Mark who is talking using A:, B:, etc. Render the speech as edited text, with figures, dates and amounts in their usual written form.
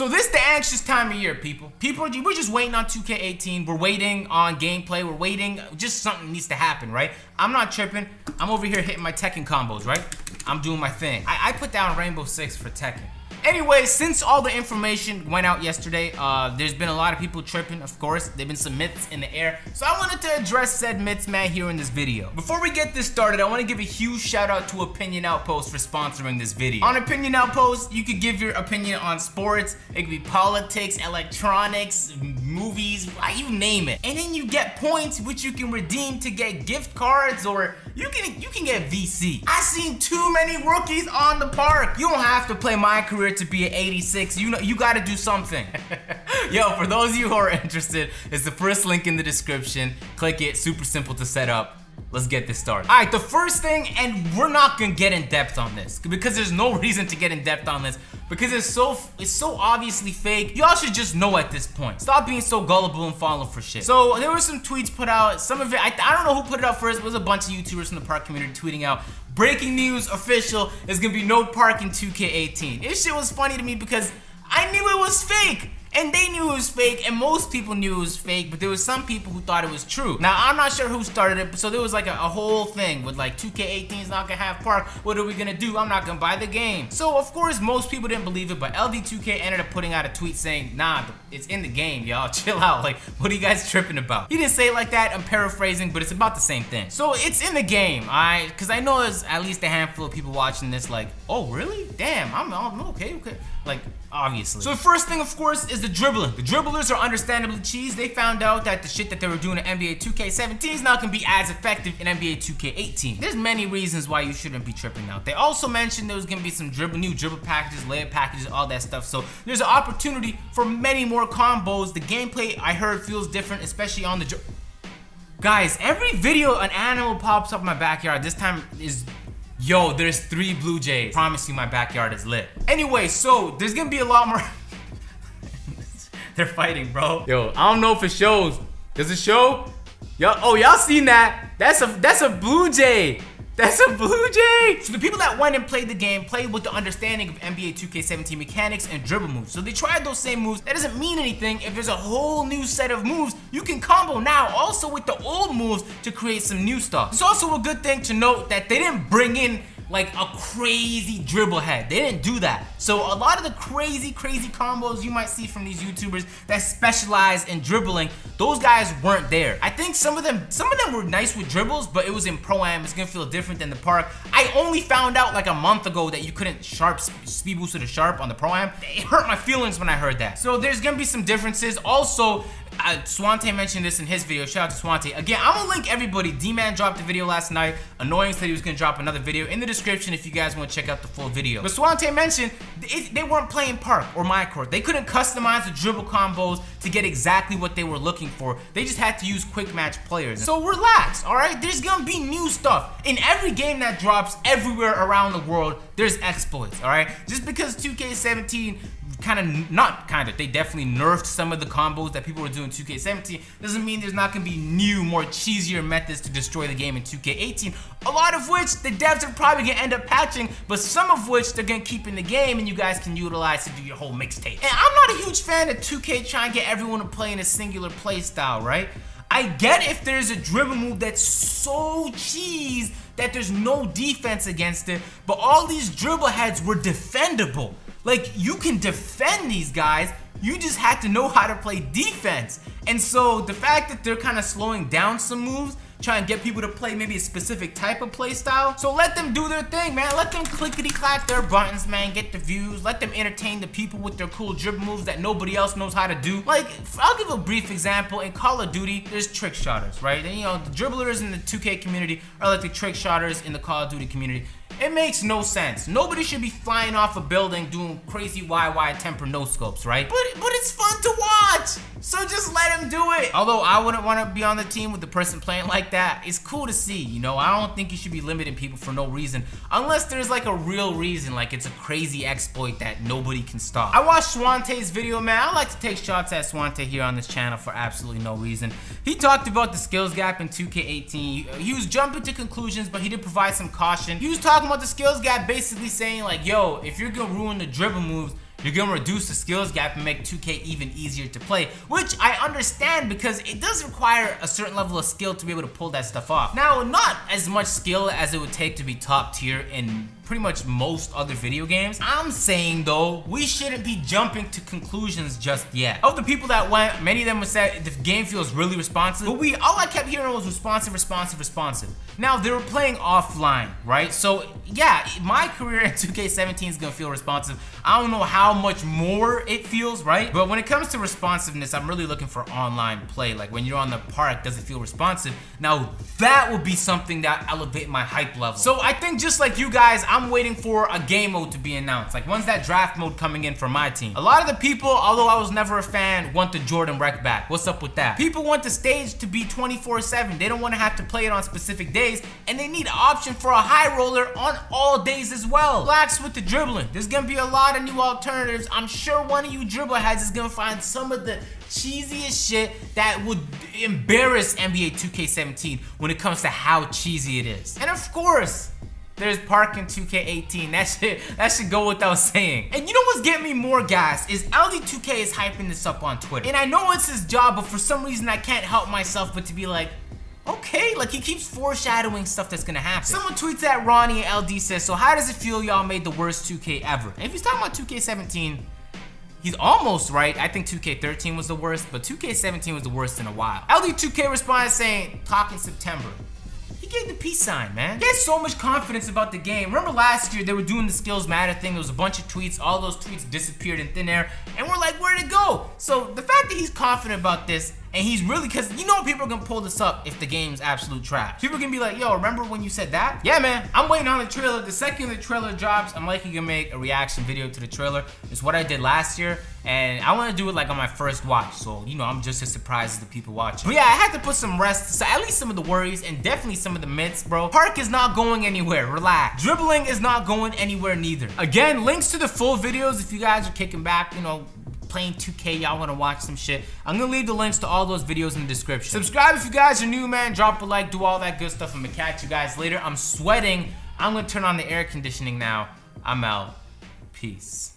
A: So this the anxious time of year, people. We're just waiting on 2K18. We're waiting on gameplay. We're waiting. Just something needs to happen, right? I'm not tripping. I'm over here hitting my Tekken combos, right? I'm doing my thing. I put down Rainbow Six for Tekken. Anyway, since all the information went out yesterday, there's been a lot of people tripping, of course. There've been some myths in the air. So I wanted to address said myths, man, here in this video. Before we get this started, I want to give a huge shout out to Opinion Outpost for sponsoring this video. On Opinion Outpost, you could give your opinion on sports. It could be politics, electronics, movies, you name it. And then you get points which you can redeem to get gift cards, or you can get VC. I seen too many rookies on the park. You don't have to play My Career to be an 86. You know, you gotta do something. Yo, for those of you who are interested, it's the first link in the description. Click it, super simple to set up. Let's get this started. All right, the first thing, and we're not gonna get in depth on this because there's no reason to get in depth on this because it's so obviously fake. Y'all should just know at this point. Stop being so gullible and falling for shit. So there were some tweets put out. Some of it, I don't know who put it out first. It was a bunch of YouTubers from the park community tweeting out, breaking news official, there's gonna be no park in 2K18. This shit was funny to me because I knew it was fake. And they knew it was fake, and most people knew it was fake, but there was some people who thought it was true. Now, I'm not sure who started it, so there was like a whole thing with like 2K18 is not gonna have park. What are we gonna do? I'm not gonna buy the game. So, of course, most people didn't believe it, but LD2K ended up putting out a tweet saying, nah, it's in the game, y'all. Chill out. Like, what are you guys tripping about? He didn't say it like that. I'm paraphrasing, but it's about the same thing. So, it's in the game, alright? Because I know there's at least a handful of people watching this like, oh, really? Damn, I'm okay. Like, obviously. So the first thing, of course, is the dribbling. The dribblers are understandably cheese. They found out that the shit that they were doing in NBA 2K17 is not gonna be as effective in NBA 2K18. There's many reasons why you shouldn't be tripping out. They also mentioned there was gonna be some new dribble packages, layup packages, all that stuff. So there's an opportunity for many more combos. The gameplay, I heard, feels different, especially on the guys, every video an animal pops up in my backyard. This time is, yo, there's 3 Blue Jays. Promise you my backyard is lit. Anyway, so there's gonna be a lot more. They're fighting, bro. Yo, I don't know if it shows. Does it show? Yo, oh, y'all seen that? That's a Blue Jay. That's a Blue Jay! So the people that went and played the game played with the understanding of NBA 2K17 mechanics and dribble moves. So they tried those same moves. That doesn't mean anything. If there's a whole new set of moves, you can combo now also with the old moves to create some new stuff. It's also a good thing to note that they didn't bring in like a crazy dribble head. They didn't do that. So a lot of the crazy combos you might see from these YouTubers that specialize in dribbling, those guys weren't there. I think some of them were nice with dribbles, but it was in Pro-Am. It's gonna feel different than the park. I only found out like a month ago that you couldn't speed boost to the sharp on the Pro-Am. It hurt my feelings when I heard that. So there's gonna be some differences. Also, Swante mentioned this in his video. Shout out to Swante. Again, I'm gonna link everybody. D-Man dropped a video last night. Annoying said he was gonna drop another video in the description if you guys want to check out the full video. But Swante mentioned they weren't playing Park or My Court. They couldn't customize the dribble combos to get exactly what they were looking for. They just had to use quick match players. So relax, alright? There's gonna be new stuff. In every game that drops everywhere around the world, there's exploits, alright? Just because 2K17 they definitely nerfed some of the combos that people were doing in 2K17 doesn't mean there's not gonna be new, more cheesier methods to destroy the game in 2K18, a lot of which the devs are probably gonna end up patching, but some of which they're gonna keep in the game and you guys can utilize to do your whole mixtape. And I'm not a huge fan of 2K trying to get everyone to play in a singular play style, right? I get if there's a dribble move that's so cheese that there's no defense against it, but all these dribble heads were defendable. Like, you can defend these guys, you just have to know how to play defense. And so the fact that they're kind of slowing down some moves, trying to get people to play maybe a specific type of play style, so let them do their thing, man. Let them clickety-clack their buttons, man, get the views. Let them entertain the people with their cool dribble moves that nobody else knows how to do. Like, I'll give a brief example. In Call of Duty, there's trick shotters, right? And, you know, the dribblers in the 2K community are like the trick shotters in the Call of Duty community. It makes no sense. Nobody should be flying off a building doing crazy YY temper no scopes, right? But it's fun to watch. So just let him do it. Although I wouldn't want to be on the team with the person playing like that. It's cool to see, you know. I don't think you should be limiting people for no reason unless there's like a real reason, like it's a crazy exploit that nobody can stop. I watched Swante's video, man. I like to take shots at Swante here on this channel for absolutely no reason. He talked about the skills gap in 2K18. He was jumping to conclusions, but he did provide some caution. He was talking about the skills gap, basically saying like, yo, if you're gonna ruin the dribble moves, You're gonna reduce the skills gap and make 2K even easier to play, which I understand because it does require a certain level of skill to be able to pull that stuff off. Now, not as much skill as it would take to be top tier in pretty much most other video games. I'm saying though, we shouldn't be jumping to conclusions just yet. Of the people that went, many of them said the game feels really responsive, but all I kept hearing was responsive. Now, they were playing offline, right? So yeah, my career in 2K17 is gonna feel responsive. I don't know how much more it feels, right? But when it comes to responsiveness, I'm really looking for online play. Like when you're on the park, does it feel responsive? Now, that would be something that elevate my hype level. So I think just like you guys, I'm waiting for a game mode to be announced. Like, when's that draft mode coming in for my team? A lot of the people, although I was never a fan, want the Jordan rec back. What's up with that? People want the stage to be 24/7. They don't want to have to play it on specific days, and they need an option for a high roller on all days as well. Relax with the dribbling. There's gonna be a lot of new alternatives. I'm sure one of you dribble heads is gonna find some of the cheesiest shit that would embarrass NBA 2K17 when it comes to how cheesy it is. And of course, there's parking 2K18. That should go without saying. And you know what's getting me more gas is LD2K is hyping this up on Twitter. And I know it's his job, but for some reason I can't help myself but to be like, okay, like he keeps foreshadowing stuff that's gonna happen. Someone tweets at Ronnie and LD says, so how does it feel y'all made the worst 2K ever? And if he's talking about 2K17, he's almost right. I think 2K13 was the worst, but 2K17 was the worst in a while. LD2K responded saying, talk in September. He gave the peace sign, man. He has so much confidence about the game. Remember last year, they were doing the skills matter thing. There was a bunch of tweets. All those tweets disappeared in thin air. And we're like, where'd it go? So the fact that he's confident about this, and he's really, because you know people are gonna pull this up if the game's absolute trash. People are gonna be like, yo, remember when you said that? Yeah, man, I'm waiting on the trailer. The second the trailer drops, I'm likely gonna make a reaction video to the trailer. It's what I did last year, and I wanna do it like on my first watch. So, you know, I'm just as surprised as the people watching. But yeah, I had to put some rest, so at least some of the worries, and definitely some of the myths, bro. Park is not going anywhere, relax. Dribbling is not going anywhere neither. Again, links to the full videos if you guys are kicking back, you know, playing 2K, y'all wanna watch some shit. I'm gonna leave the links to all those videos in the description. Subscribe if you guys are new, man. Drop a like, do all that good stuff. I'm gonna catch you guys later. I'm sweating. I'm gonna turn on the air conditioning now. I'm out. Peace.